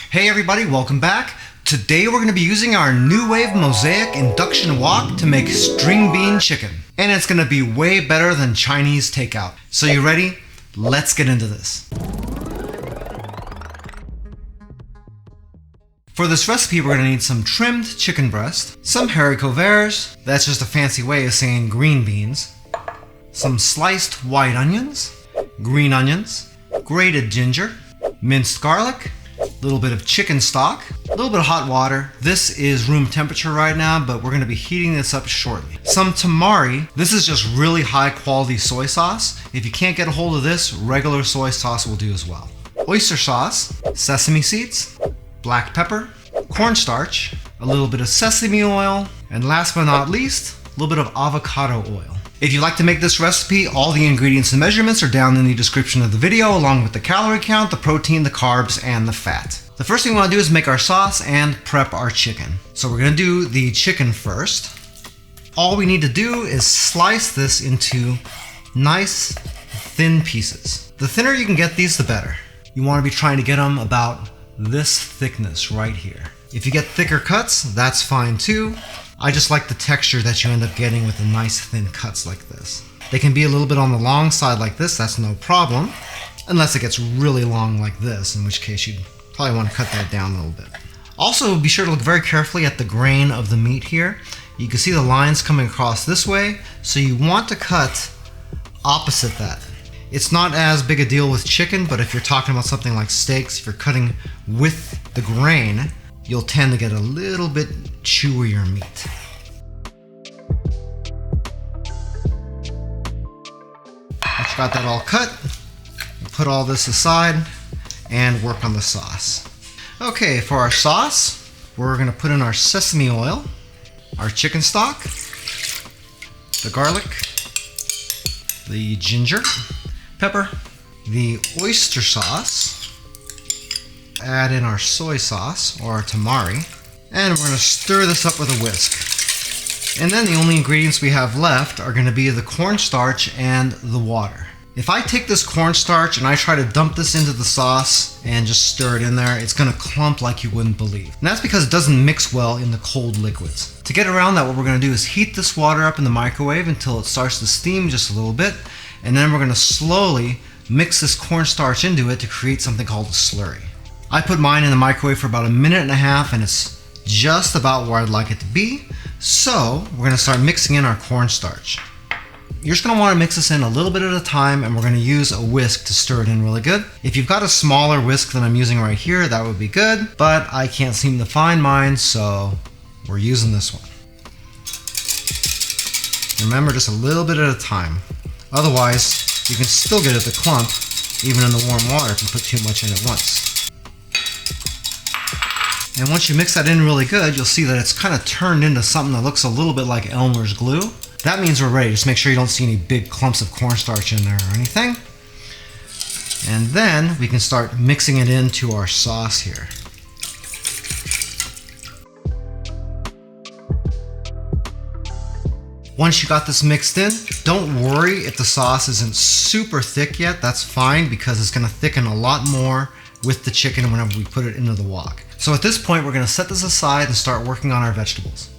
Hey everybody, welcome back. Today we're going to be using our Nuwave Mosaic Induction Wok to make string bean chicken. And it's going to be way better than Chinese takeout. So you ready? Let's get into this. For this recipe, we're going to need some trimmed chicken breast, some haricot verts, that's just a fancy way of saying green beans, some sliced white onions, green onions, grated ginger, minced garlic, a little bit of chicken stock, a little bit of hot water. This is room temperature right now, but we're going to be heating this up shortly. Some tamari. This is just really high quality soy sauce. If you can't get a hold of this, regular soy sauce will do as well. Oyster sauce, sesame seeds, black pepper, cornstarch, a little bit of sesame oil, and last but not least, a little bit of avocado oil. If you'd like to make this recipe, all the ingredients and measurements are down in the description of the video, along with the calorie count, the protein, the carbs, and the fat. The first thing we want to do is make our sauce and prep our chicken. So we're going to do the chicken first. All we need to do is slice this into nice, thin pieces. The thinner you can get these, the better. You want to be trying to get them about this thickness right here. If you get thicker cuts, that's fine too. I just like the texture that you end up getting with the nice thin cuts like this. They can be a little bit on the long side like this, that's no problem. Unless it gets really long like this, in which case you'd probably want to cut that down a little bit. Also, be sure to look very carefully at the grain of the meat here. You can see the lines coming across this way, so you want to cut opposite that. It's not as big a deal with chicken, but if you're talking about something like steaks, if you're cutting with the grain, you'll tend to get a little bit chewier meat. Once you got that all cut, put all this aside and work on the sauce. Okay, for our sauce, we're going to put in our sesame oil, our chicken stock, the garlic, the ginger, pepper, the oyster sauce, add in our soy sauce or our tamari, and we're going to stir this up with a whisk. And then the only ingredients we have left are going to be the cornstarch and the water. If I take this cornstarch and I try to dump this into the sauce and just stir it in there, it's going to clump like you wouldn't believe. And that's because it doesn't mix well in the cold liquids. To get around that, what we're going to do is heat this water up in the microwave until it starts to steam just a little bit, and then we're going to slowly mix this cornstarch into it to create something called a slurry. I put mine in the microwave for about 1.5 minutes and it's just about where I'd like it to be. So we're going to start mixing in our cornstarch. You're just going to want to mix this in a little bit at a time, and we're going to use a whisk to stir it in really good. If you've got a smaller whisk than I'm using right here, that would be good, but I can't seem to find mine, so we're using this one. Remember, just a little bit at a time. Otherwise, you can still get it to clump even in the warm water if you put too much in at once. And once you mix that in really good, you'll see that it's kind of turned into something that looks a little bit like Elmer's glue. That means we're ready. Just make sure you don't see any big clumps of cornstarch in there or anything. And then we can start mixing it into our sauce here. Once you got this mixed in, don't worry if the sauce isn't super thick yet. That's fine, because it's going to thicken a lot more with the chicken whenever we put it into the wok. So at this point, we're going to set this aside and start working on our vegetables.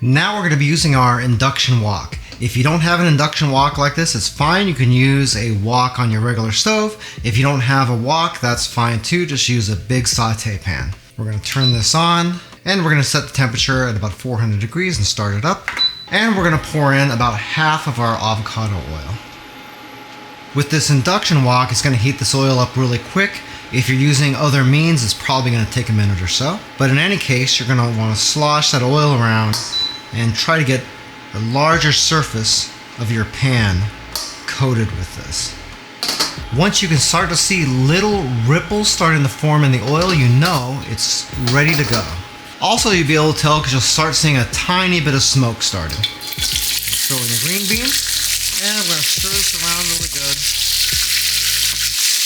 Now we're going to be using our induction wok. If you don't have an induction wok like this, it's fine. You can use a wok on your regular stove. If you don't have a wok, that's fine too. Just use a big saute pan. We're going to turn this on, and we're going to set the temperature at about 400 degrees and start it up. And we're going to pour in about half of our avocado oil. With this induction wok, it's going to heat this oil up really quick. If you're using other means, it's probably going to take a minute or so. But in any case, you're going to want to slosh that oil around and try to get the larger surface of your pan coated with this. Once you can start to see little ripples starting to form in the oil, you know it's ready to go. Also, you'll be able to tell because you'll start seeing a tiny bit of smoke starting. Throw in the green beans, and I'm going to stir this around really good.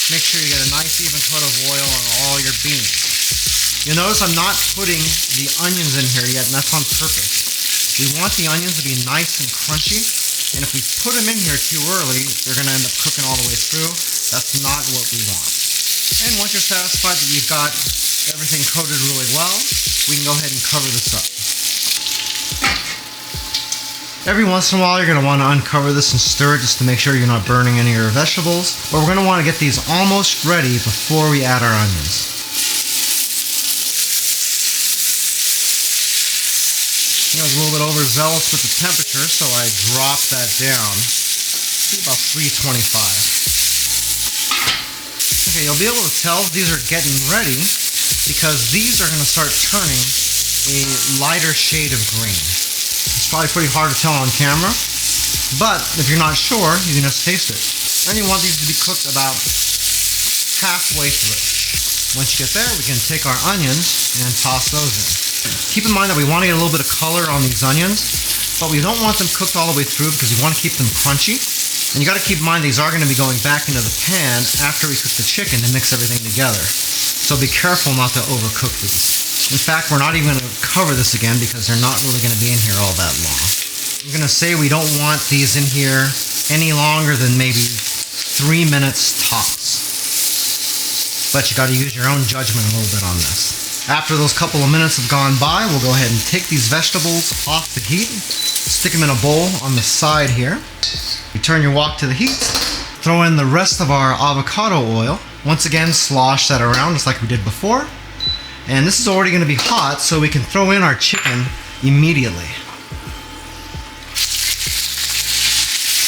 Make sure you get a nice even coat of oil on all your beans. You'll notice I'm not putting the onions in here yet, and that's on purpose. We want the onions to be nice and crunchy, and if we put them in here too early, they're going to end up cooking all the way through. That's not what we want. And once you're satisfied that you've got everything coated really well, we can go ahead and cover this up. Every once in a while, you're going to want to uncover this and stir it just to make sure you're not burning any of your vegetables. But we're going to want to get these almost ready before we add our onions. I was a little bit overzealous with the temperature, so I dropped that down to about 325. Okay, you'll be able to tell these are getting ready because these are going to start turning a lighter shade of green. It's probably pretty hard to tell on camera, but if you're not sure, you can just taste it. And you want these to be cooked about halfway through. Once you get there, we can take our onions and toss those in. Keep in mind that we want to get a little bit of color on these onions, but we don't want them cooked all the way through because we want to keep them crunchy. And you got to keep in mind these are going to be going back into the pan after we cook the chicken to mix everything together. So be careful not to overcook these. In fact, we're not even going to cover this again because they're not really going to be in here all that long. I'm going to say we don't want these in here any longer than maybe 3 minutes tops. But you got to use your own judgment a little bit on this. After those couple of minutes have gone by, we'll go ahead and take these vegetables off the heat, stick them in a bowl on the side here. You turn your wok to the heat, throw in the rest of our avocado oil. Once again, slosh that around just like we did before. And this is already going to be hot, so we can throw in our chicken immediately.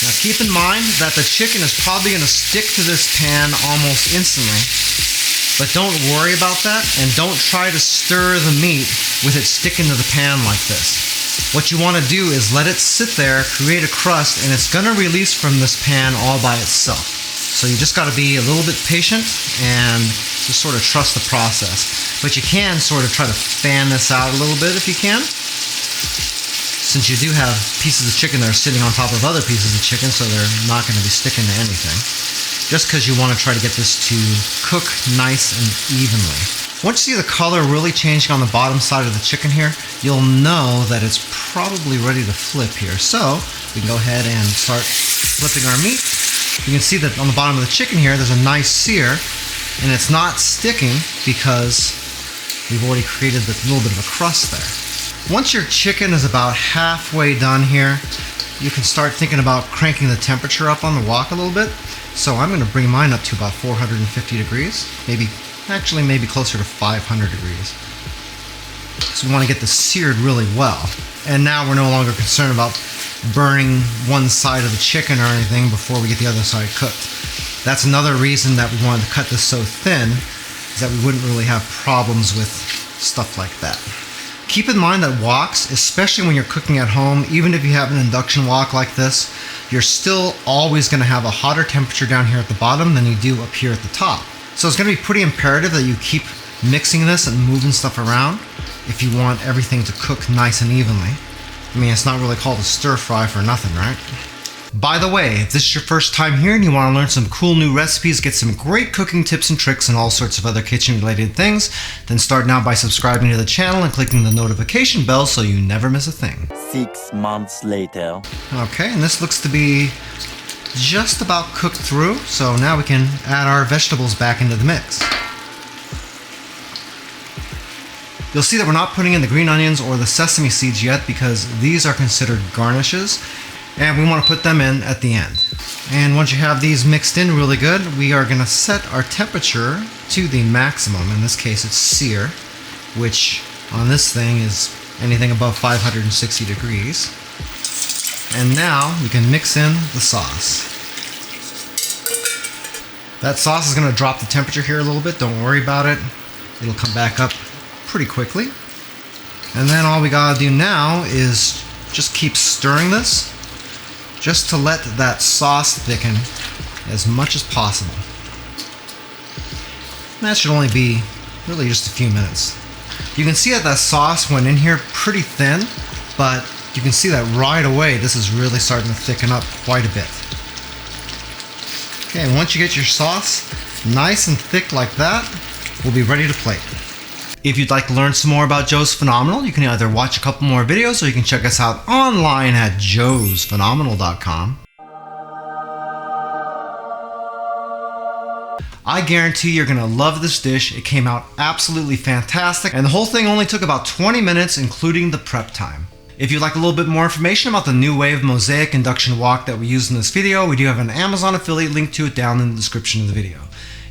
Now keep in mind that the chicken is probably going to stick to this pan almost instantly. But don't worry about that, and don't try to stir the meat with it sticking to the pan like this. What you want to do is let it sit there, create a crust, and it's going to release from this pan all by itself. So you just got to be a little bit patient and just sort of trust the process. But you can sort of try to fan this out a little bit if you can. Since you do have pieces of chicken that are sitting on top of other pieces of chicken, so they're not going to be sticking to anything. Just because you want to try to get this to cook nice and evenly. Once you see the color really changing on the bottom side of the chicken here, you'll know that it's probably ready to flip here. So we can go ahead and start flipping our meat. You can see that on the bottom of the chicken here, there's a nice sear, and it's not sticking because we've already created a little bit of a crust there. Once your chicken is about halfway done here, you can start thinking about cranking the temperature up on the wok a little bit. So I'm going to bring mine up to about 450 degrees, maybe closer to 500 degrees. So we want to get this seared really well. And now we're no longer concerned about burning one side of the chicken or anything before we get the other side cooked. That's another reason that we wanted to cut this so thin, is that we wouldn't really have problems with stuff like that. Keep in mind that woks, especially when you're cooking at home, even if you have an induction wok like this, you're still always going to have a hotter temperature down here at the bottom than you do up here at the top. So it's going to be pretty imperative that you keep mixing this and moving stuff around if you want everything to cook nice and evenly. I mean, it's not really called a stir fry for nothing, right? By the way, if this is your first time here and you want to learn some cool new recipes, get some great cooking tips and tricks and all sorts of other kitchen related things, then start now by subscribing to the channel and clicking the notification bell so you never miss a thing. 6 months later. Okay, and this looks to be just about cooked through, so now we can add our vegetables back into the mix. You'll see that we're not putting in the green onions or the sesame seeds yet because these are considered garnishes, and we want to put them in at the end. And once you have these mixed in really good, we are going to set our temperature to the maximum. In this case, it's sear, which on this thing is anything above 560 degrees. And now we can mix in the sauce. That sauce is going to drop the temperature here a little bit. Don't worry about it. It'll come back up pretty quickly. And then all we gotta do now is just keep stirring this just to let that sauce thicken as much as possible. And that should only be really just a few minutes. You can see that sauce went in here pretty thin, but you can see that right away this is really starting to thicken up quite a bit. Okay, and once you get your sauce nice and thick like that, we'll be ready to plate. If you'd like to learn some more about Joe's Phenomenal, you can either watch a couple more videos or you can check us out online at joesphenomenal.com. I guarantee you're gonna love this dish. It came out absolutely fantastic, and the whole thing only took about 20 minutes, including the prep time. If you'd like a little bit more information about the Nuwave Mosaic Induction Wok that we used in this video, we do have an Amazon affiliate link to it down in the description of the video.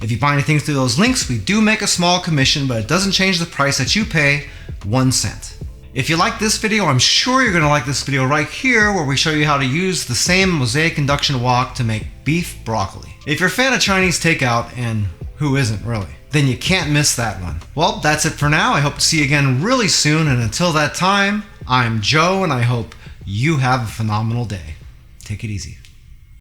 If you buy anything through those links, we do make a small commission, but it doesn't change the price that you pay, 1 cent. If you like this video, I'm sure you're going to like this video right here where we show you how to use the same Mosaic Induction Wok to make beef broccoli. If you're a fan of Chinese takeout, and who isn't really, then you can't miss that one. Well, that's it for now. I hope to see you again really soon, and until that time, I'm Joe, and I hope you have a phenomenal day. Take it easy.